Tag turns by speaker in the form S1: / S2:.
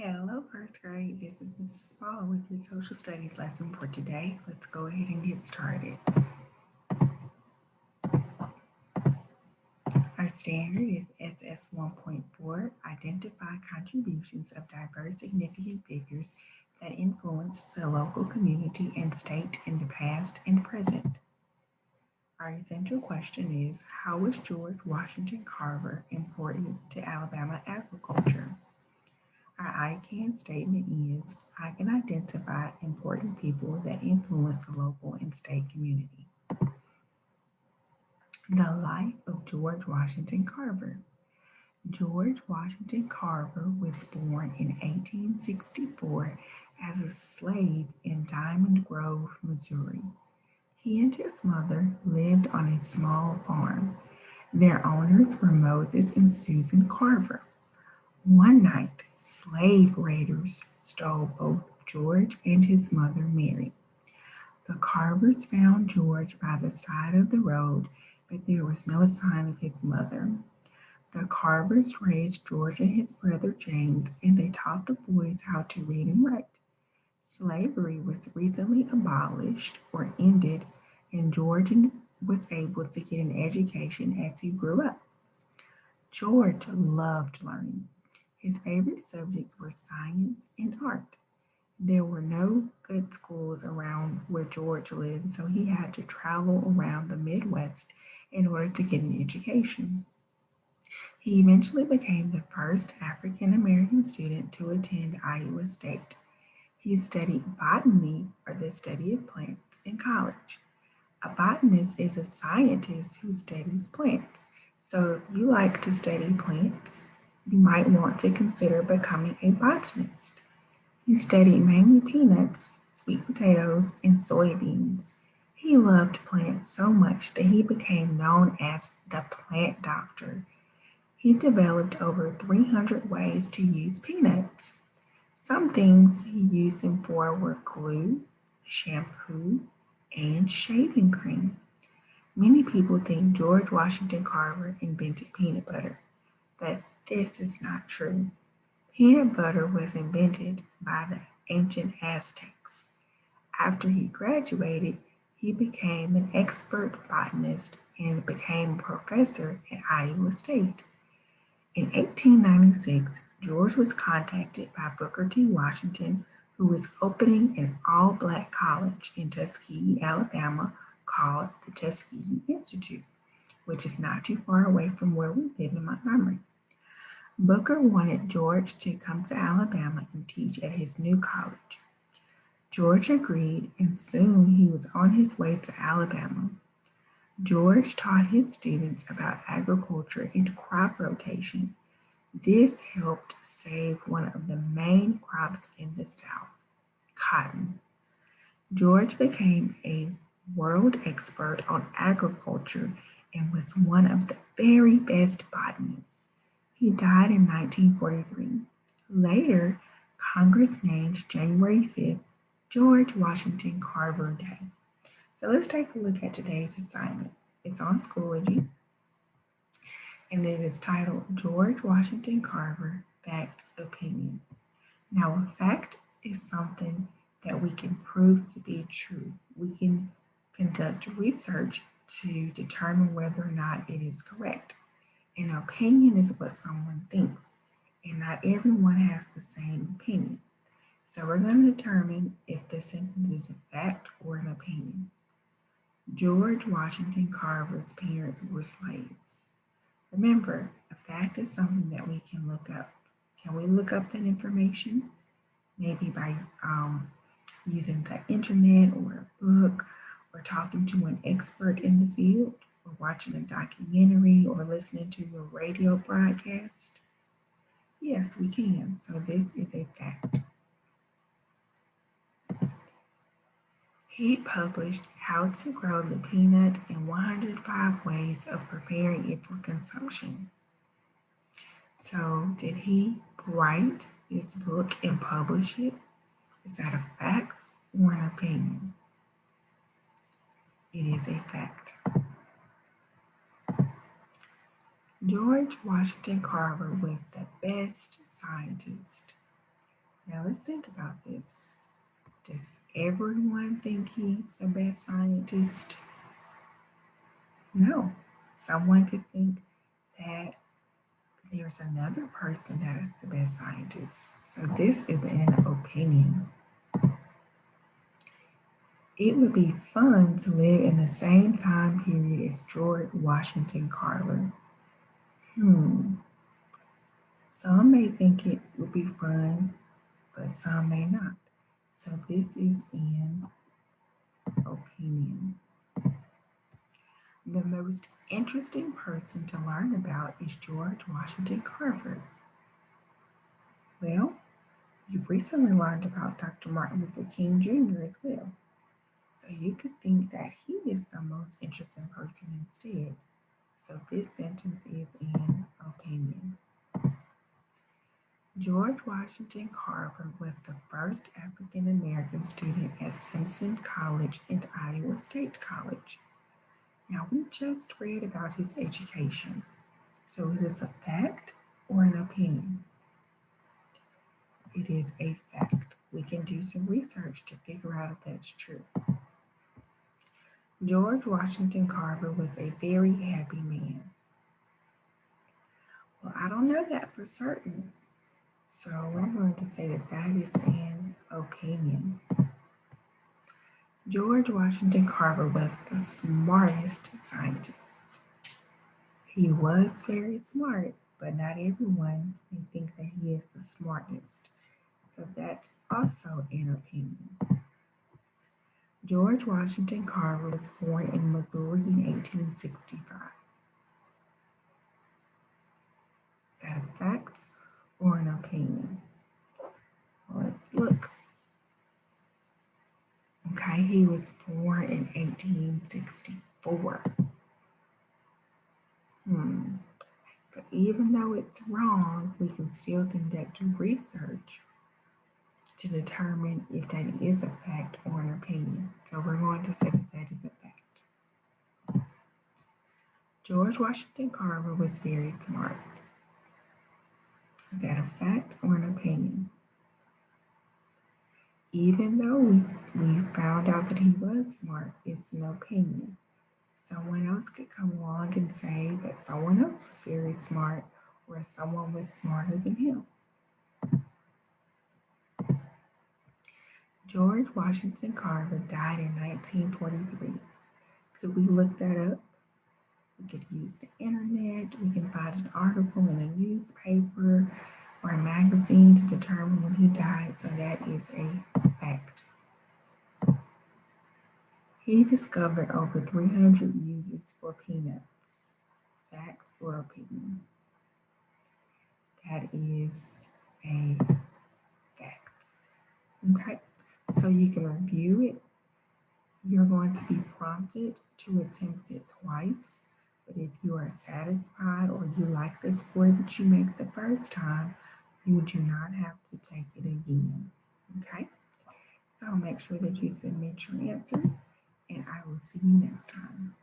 S1: Hello, first grade. This is Mrs. Ball with your social studies lesson for today. Let's go ahead and get started. Our standard is SS 1.4, identify contributions of diverse significant figures that influenced the local community and state in the past and present. Our essential question is, how was George Washington Carver important to Alabama agriculture? Our I can statement is, I can identify important people that influence the local and state community. The life of George Washington Carver. George Washington Carver was born in 1864 as a slave in Diamond Grove, Missouri. He and his mother lived on a small farm. Their owners were Moses and Susan Carver. One night, slave raiders stole both George and his mother Mary. The Carvers found George by the side of the road, but there was no sign of his mother. The Carvers raised George and his brother James, and they taught the boys how to read and write. Slavery was recently abolished or ended, and George was able to get an education as he grew up. George loved learning. His favorite subjects were science and art. There were no good schools around where George lived, so he had to travel around the Midwest in order to get an education. He eventually became the first African American student to attend Iowa State. He studied botany, or the study of plants, in college. A botanist is a scientist who studies plants. So if you like to study plants, you might want to consider becoming a botanist. He studied mainly peanuts, sweet potatoes, and soybeans. He loved plants so much that he became known as the plant doctor. He developed over 300 ways to use peanuts. Some things he used them for were glue, shampoo, and shaving cream. Many people think George Washington Carver invented peanut butter, but this is not true. Peanut butter was invented by the ancient Aztecs. After he graduated, he became an expert botanist and became a professor at Iowa State. In 1896, George was contacted by Booker T. Washington, who was opening an all black college in Tuskegee, Alabama, called the Tuskegee Institute, which is not too far away from where we live in Montgomery. Booker wanted George to come to Alabama and teach at his new college. George agreed, and soon he was on his way to Alabama. George taught his students about agriculture and crop rotation. This helped save one of the main crops in the South, cotton. George became a world expert on agriculture and was one of the very best botanists. He died in 1943. Later, Congress named January 5th George Washington Carver Day. So let's take a look at today's assignment. It's on Schoology, and it is titled George Washington Carver Fact Opinion. Now, a fact is something that we can prove to be true. We can conduct research to determine whether or not it is correct. An opinion is what someone thinks, and not everyone has the same opinion. So we're going to determine if this sentence is a fact or an opinion. George Washington Carver's parents were slaves. Remember, a fact is something that we can look up. Can we look up that information? Maybe by using the internet or a book or talking to an expert in the field or watching a documentary or listening to a radio broadcast? Yes, we can. So this is a fact. He published How to Grow the Peanut and 105 Ways of Preparing It for Consumption. So, did he write his book and publish it? Is that a fact or an opinion? It is a fact. George Washington Carver was the best scientist. Now let's think about this. Does everyone think he's the best scientist? No. Someone could think that there's another person that is the best scientist. So this is an opinion. It would be fun to live in the same time period as George Washington Carver. Some may think it would be fun, but some may not. So this is an opinion. The most interesting person to learn about is George Washington Carver. Well, you've recently learned about Dr. Martin Luther King Jr. as well. So you could think that he is the most interesting person instead. So this sentence is an opinion. George Washington Carver was the first African American student at Simpson College and Iowa State College. Now, we just read about his education. So is this a fact or an opinion? It is a fact. We can do some research to figure out if that's true. George Washington Carver was a very happy man. Well, I don't know that for certain. So I'm going to say that that is an opinion. George Washington Carver was the smartest scientist. He was very smart, but not everyone may think that he is the smartest. So that's also an opinion. George Washington Carver was born in Missouri in 1865. Is that a fact or an opinion? Let's look. Okay, he was born in 1864. But even though it's wrong, we can still conduct research to determine if that is a fact or an opinion. So we're going to say that that is a fact. George Washington Carver was very smart. Is that a fact or an opinion? Even though we found out that he was smart, it's an opinion. Someone else could come along and say that someone else was very smart or someone was smarter than him. George Washington Carver died in 1943. Could we look that up? We could use the internet. We can find an article in a newspaper or a magazine to determine when he died. So that is a fact. He discovered over 300 uses for peanuts. Fact or opinion? That is a fact. Okay, so you can review it. You're going to be prompted to attempt it twice. But if you are satisfied or you like the score that you make the first time, you do not have to take it again. Okay? So make sure that you submit your answer, and I will see you next time.